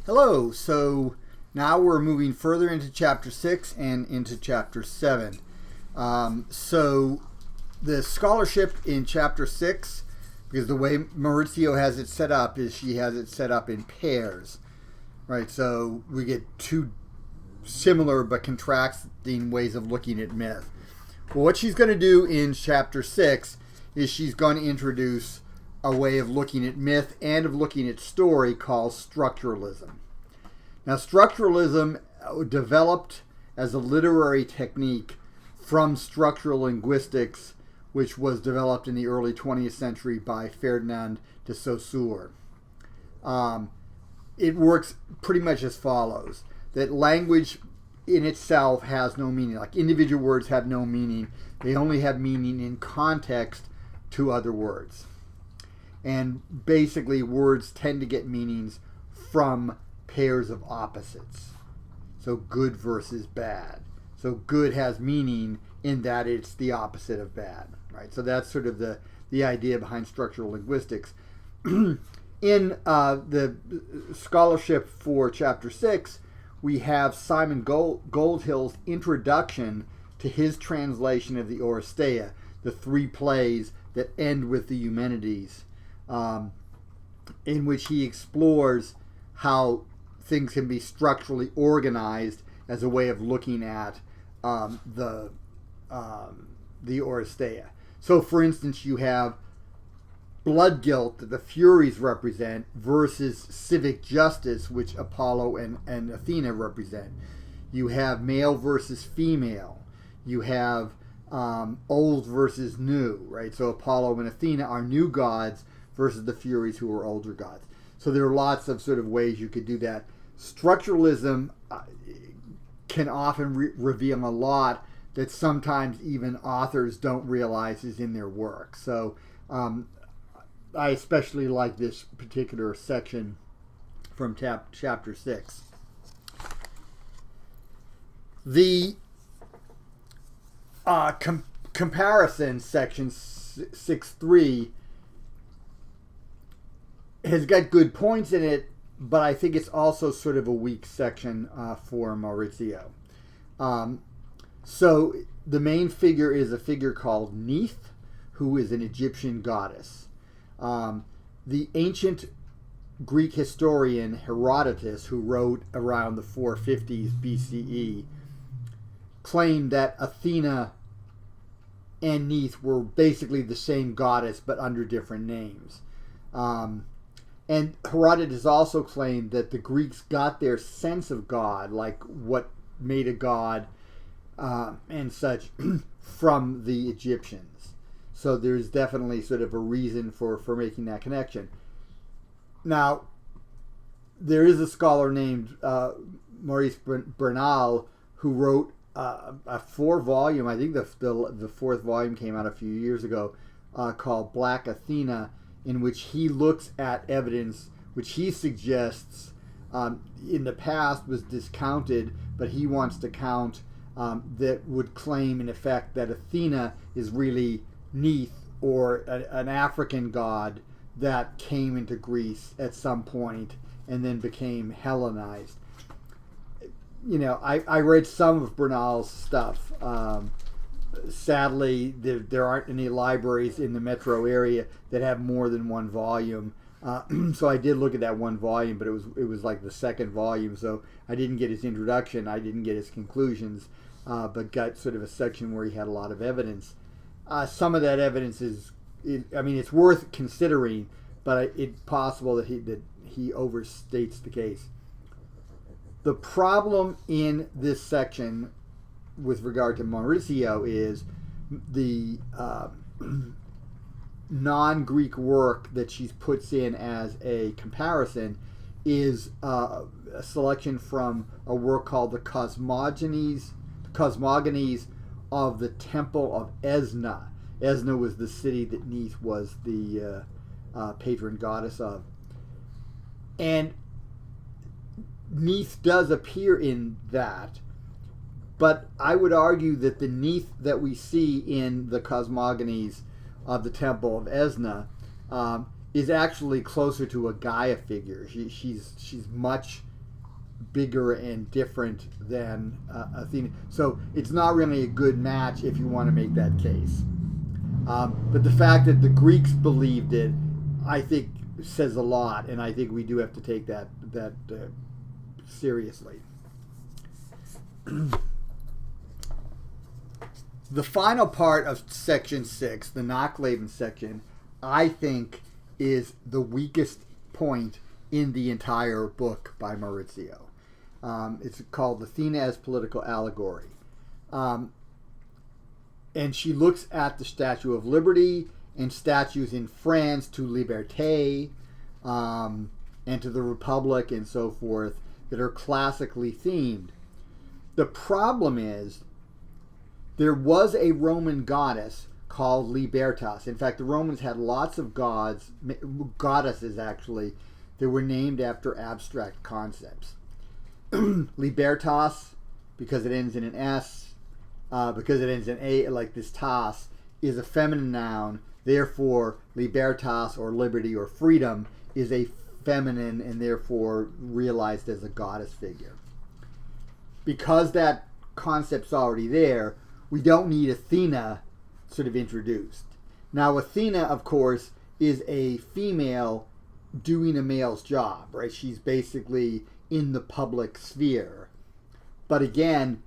Hello, so now we're moving further into chapter 6 and into chapter 7. So the scholarship in chapter 6, because the way Maurizio has it set up is she has it set up in pairs, right? So we get two similar but contrasting ways of looking at myth. Well, what she's going to do in chapter 6 is she's going to introduce a way of looking at myth and of looking at story called structuralism. Now, structuralism developed as a literary technique from structural linguistics, which was developed in the early 20th century by Ferdinand de Saussure. It works pretty much as follows, that language in itself has no meaning. Like individual words have no meaning. They only have meaning in context to other words. And basically, words tend to get meanings from pairs of opposites. So good versus bad. So good has meaning in that it's the opposite of bad, right? So that's sort of the idea behind structural linguistics. In the scholarship for chapter 6, we have Simon Goldhill's introduction to his translation of the Oresteia, the three plays that end with the Eumenides, in which he explores how things can be structurally organized as a way of looking at the Oresteia. So, for instance, you have blood guilt that the Furies represent versus civic justice, which Apollo and Athena represent. You have male versus female. You have old versus new, right? So Apollo and Athena are new gods versus the Furies, who are older gods. So there are lots of sort of ways you could do that. Structuralism can often reveal a lot that sometimes even authors don't realize is in their work. So I especially like this particular section from chapter 6. The comparison section 6.3 has got good points in it, but I think it's also sort of a weak section for Maurizio. So the main figure is a figure called Neith, who is an Egyptian goddess. The ancient Greek historian Herodotus, who wrote around the 450s BCE, claimed that Athena and Neith were basically the same goddess but under different names. And Herodotus also claimed that the Greeks got their sense of God, like what made a god and such, from the Egyptians. So there's definitely sort of a reason for making that connection. Now, there is a scholar named Maurice Bernal who wrote a 4-volume, I think the 4th volume came out a few years ago, called Black Athena, in which he looks at evidence which he suggests in the past was discounted, but he wants to count that would claim in effect that Athena is really Neith, or an African god that came into Greece at some point and then became Hellenized. You know, I read some of Bernal's stuff. Sadly, there aren't any libraries in the metro area that have more than one volume. So I did look at that one volume, but it was like the 2nd volume. So I didn't get his introduction. I didn't get his conclusions, but got sort of a section where he had a lot of evidence. Some of that evidence it's worth considering, but it's possible that he overstates the case. The problem in this section with regard to Maurizio is the non-Greek work that she puts in as a comparison is a selection from a work called the Cosmogonies of the Temple of Esna. Esna was the city that Neith was the patron goddess of. And Neith does appear in that, but I would argue that the Neith that we see in the Cosmogonies of the Temple of Esna is actually closer to a Gaia figure. She's much bigger and different than Athena. So it's not really a good match if you want to make that case. But the fact that the Greeks believed it, I think, says a lot, and I think we do have to take that seriously. The final part of section 6, the Nachleben section, I think is the weakest point in the entire book by Maurizio. It's called Athena as Political Allegory. And she looks at the Statue of Liberty and statues in France to Liberté and to the Republic and so forth that are classically themed. The problem is there was a Roman goddess called Libertas. In fact, the Romans had lots of goddesses actually, that were named after abstract concepts. Libertas, because it ends in an S, because it ends in A, like this tas, is a feminine noun. Therefore, libertas, or liberty, or freedom, is a feminine and therefore realized as a goddess figure. Because that concept's already there, we don't need Athena sort of introduced. Now, Athena, of course, is a female doing a male's job, right? She's basically in the public sphere. But again,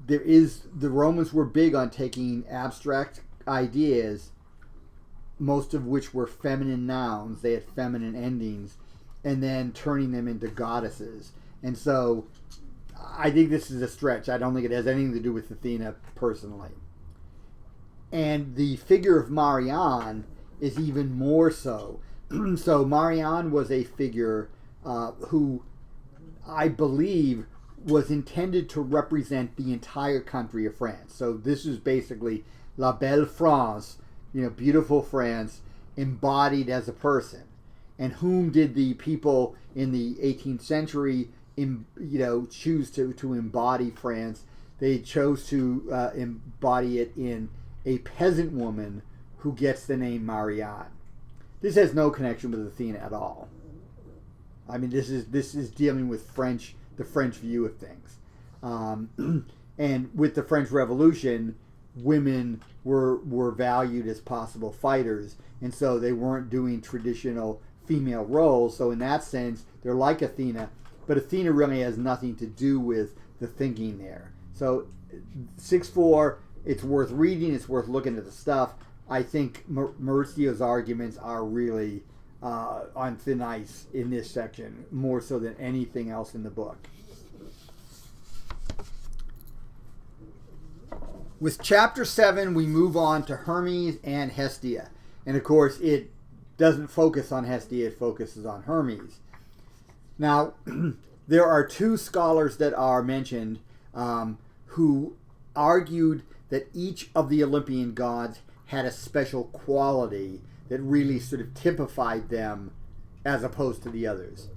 the Romans were big on taking abstract ideas, most of which were feminine nouns, they had feminine endings, and then turning them into goddesses. And so I think this is a stretch. I don't think it has anything to do with Athena personally. And the figure of Marianne is even more so. So Marianne was a figure who I believe was intended to represent the entire country of France. So this is basically La Belle France, beautiful France, embodied as a person. And whom did the people in the 18th century, choose to embody France? They chose to embody it in a peasant woman who gets the name Marianne. This has no connection with Athena at all. I mean, this is dealing with the French view of things. And with the French Revolution, women were valued as possible fighters, and so they weren't doing traditional female roles. So in that sense, they're like Athena, but Athena really has nothing to do with the thinking there. So 6.4, it's worth reading, it's worth looking at the stuff. I think Maurizio's arguments are really on thin ice in this section, more so than anything else in the book. With chapter 7, we move on to Hermes and Hestia. And of course, it doesn't focus on Hestia, it focuses on Hermes. Now, there are two scholars that are mentioned who argued that each of the Olympian gods had a special quality that really sort of typified them as opposed to the others.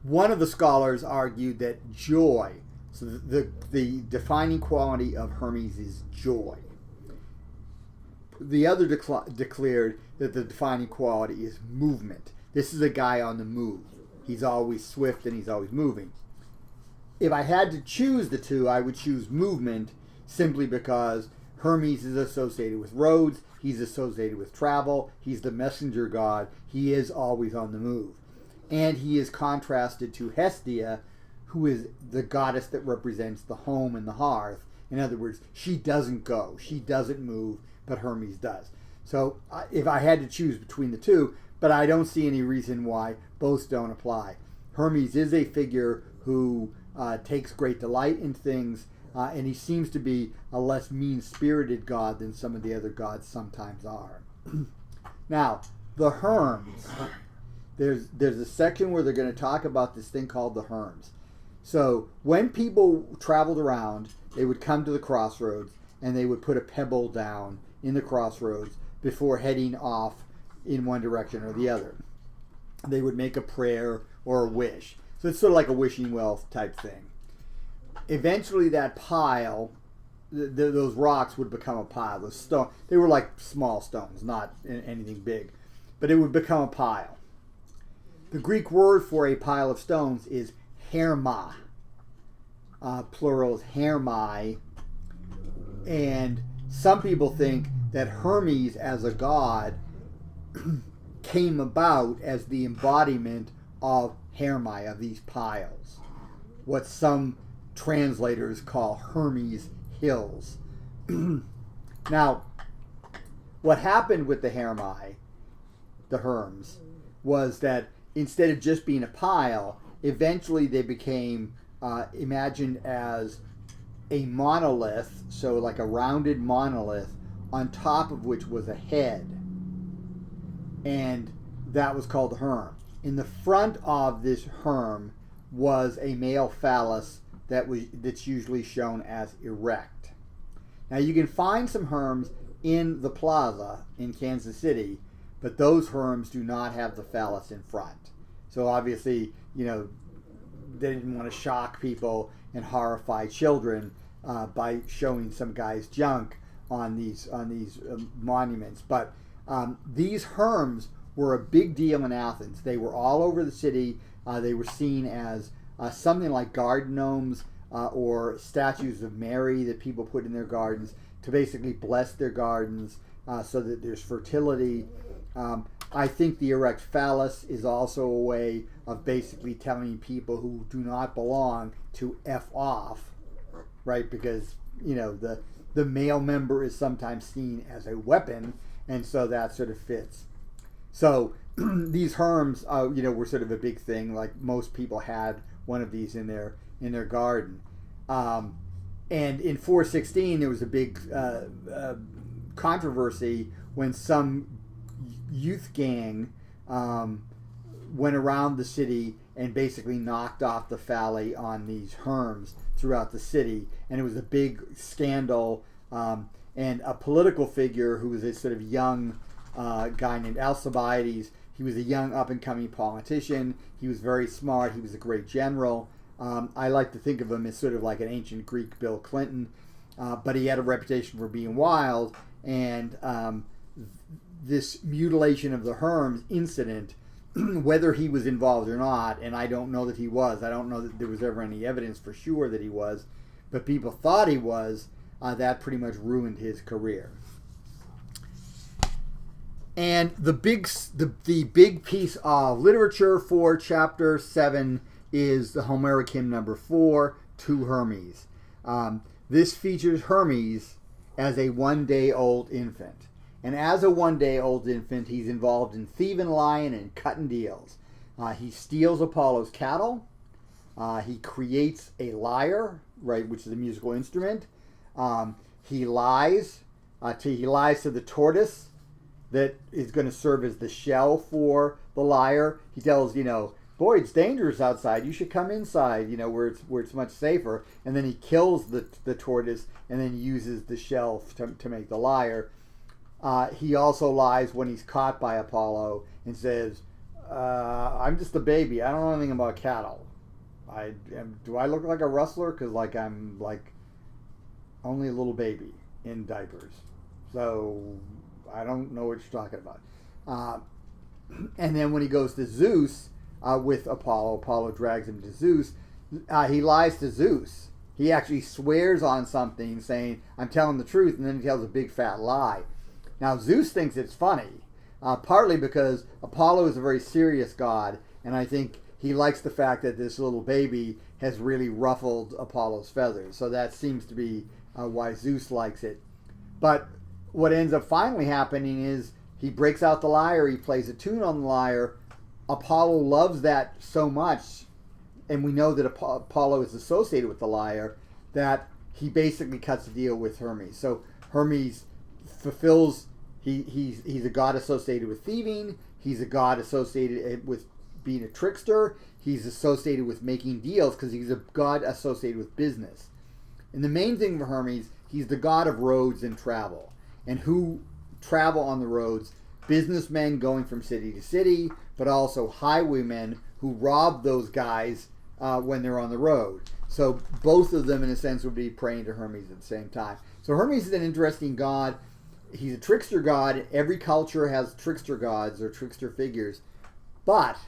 One of the scholars argued that joy, so the defining quality of Hermes is joy. The other declared that the defining quality is movement. This is a guy on the move. He's always swift and he's always moving. If I had to choose the two, I would choose movement, simply because Hermes is associated with roads, he's associated with travel, he's the messenger god, he is always on the move. And he is contrasted to Hestia, who is the goddess that represents the home and the hearth. In other words, she doesn't go, she doesn't move, but Hermes does. So if I had to choose between the two, but I don't see any reason why both don't apply. Hermes is a figure who takes great delight in things, and he seems to be a less mean-spirited god than some of the other gods sometimes are. Now, the Herms. There's a section where they're going to talk about this thing called the Herms. So when people traveled around, they would come to the crossroads, and they would put a pebble down in the crossroads before heading off in one direction or the other. They would make a prayer or a wish. So it's sort of like a wishing well type thing. Eventually that pile, those rocks would become a pile. Those stone, they were like small stones, not anything big, but it would become a pile. The Greek word for a pile of stones is Herma. Plural is Hermi. And some people think that Hermes as a god came about as the embodiment of Hermi, of these piles. What some translators call Hermes Hills. Now, what happened with the Hermi, the Herms, was that instead of just being a pile, eventually they became imagined as a monolith, so like a rounded monolith, on top of which was a head. And that was called the Herm. In the front of this Herm was a male phallus that's usually shown as erect. Now you can find some Herms in the plaza in Kansas City, but those Herms do not have the phallus in front. So obviously, they didn't want to shock people and horrify children by showing some guy's junk on these monuments. But these Herms were a big deal in Athens. They were all over the city. They were seen as something like garden gnomes or statues of Mary that people put in their gardens to basically bless their gardens so that there's fertility. I think the erect phallus is also a way of basically telling people who do not belong to F off, right? Because, the male member is sometimes seen as a weapon, and so that sort of fits. So these Herms, were sort of a big thing. Like most people had one of these in their garden. And in 416, there was a big controversy when some youth gang went around the city and basically knocked off the phalli on these Herms throughout the city. And it was a big scandal. And a political figure who was a sort of young guy named Alcibiades. He was a young up-and-coming politician. He was very smart. He was a great general. I like to think of him as sort of like an ancient Greek Bill Clinton. But he had a reputation for being wild. And this mutilation of the Herms incident, whether he was involved or not, and I don't know that he was. I don't know that there was ever any evidence for sure that he was. But people thought he was. That pretty much ruined his career. And the big piece of literature for chapter 7 is the Homeric hymn number 4, To Hermes. This features Hermes as a one-day-old infant. And as a one-day-old infant, he's involved in thieving, lying, and cutting deals. He steals Apollo's cattle. He creates a lyre, right, which is a musical instrument. He lies to the tortoise that is going to serve as the shell for the lyre. He tells, boy, it's dangerous outside. You should come inside, where it's much safer. And then he kills the tortoise and then uses the shell to make the lyre. He also lies when he's caught by Apollo and says, I'm just a baby. I don't know anything about cattle. Do I look like a rustler? Because I'm only a little baby in diapers. So I don't know what you're talking about. And then when he goes to Zeus with Apollo drags him to Zeus. He lies to Zeus. He actually swears on something saying, I'm telling the truth, and then he tells a big fat lie. Now Zeus thinks it's funny, partly because Apollo is a very serious god, and I think he likes the fact that this little baby has really ruffled Apollo's feathers. So that seems to be why Zeus likes it. But what ends up finally happening is he breaks out the lyre, he plays a tune on the lyre. Apollo loves that so much, and we know that Apollo is associated with the lyre, that he basically cuts a deal with Hermes. So Hermes fulfills, he's a god associated with thieving, he's a god associated with being a trickster, he's associated with making deals because he's a god associated with business. And the main thing for Hermes, he's the god of roads and travel. And who travel on the roads? Businessmen going from city to city, but also highwaymen who rob those guys when they're on the road. So both of them, in a sense, would be praying to Hermes at the same time. So Hermes is an interesting god. He's a trickster god. Every culture has trickster gods or trickster figures. But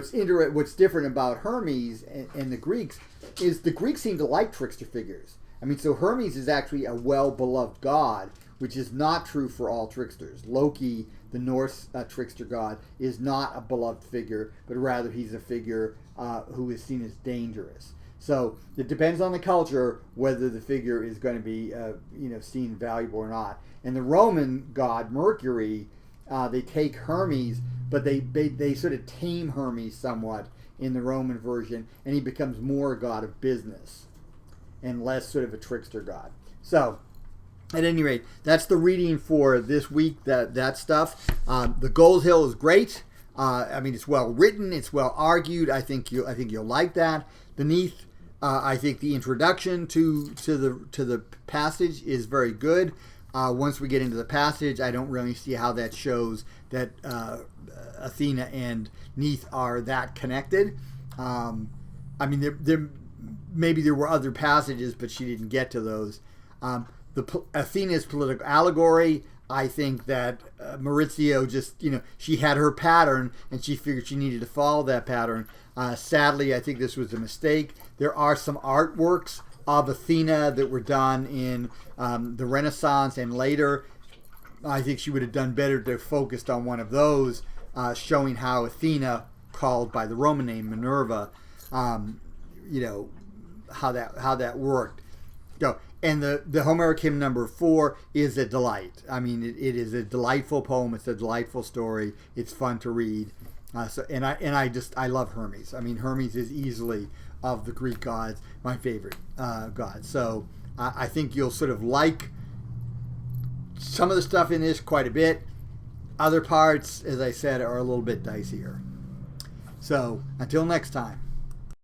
what's different about Hermes and the Greeks is the Greeks seem to like trickster figures. I mean, so Hermes is actually a well-beloved god, which is not true for all tricksters. Loki, the Norse trickster god, is not a beloved figure, but rather he's a figure who is seen as dangerous. So it depends on the culture whether the figure is going to be seen valuable or not. And the Roman god Mercury, they take Hermes, but they sort of tame Hermes somewhat in the Roman version, and he becomes more a god of business and less sort of a trickster god. So, at any rate, that's the reading for this week. That stuff. The Gold Hill is great. I mean, it's well written. It's well argued. I think you'll like that. The Neith. I think the introduction to the passage is very good. Once we get into the passage, I don't really see how that shows that Athena and Neith are that connected. I mean, maybe there were other passages, but she didn't get to those. Athena's political allegory, I think that Maurizio just, she had her pattern and she figured she needed to follow that pattern. Sadly, I think this was a mistake. There are some artworks of Athena that were done in the Renaissance and later. I think she would have done better to have focused on one of those, showing how Athena, called by the Roman name Minerva, how that worked. And the Homeric hymn number 4 is a delight. I mean, it is a delightful poem. It's a delightful story. It's fun to read. I love Hermes. I mean, Hermes is easily, of the Greek gods, my favorite god. So I think you'll sort of like some of the stuff in this quite a bit. Other parts, as I said, are a little bit dicier. So until next time.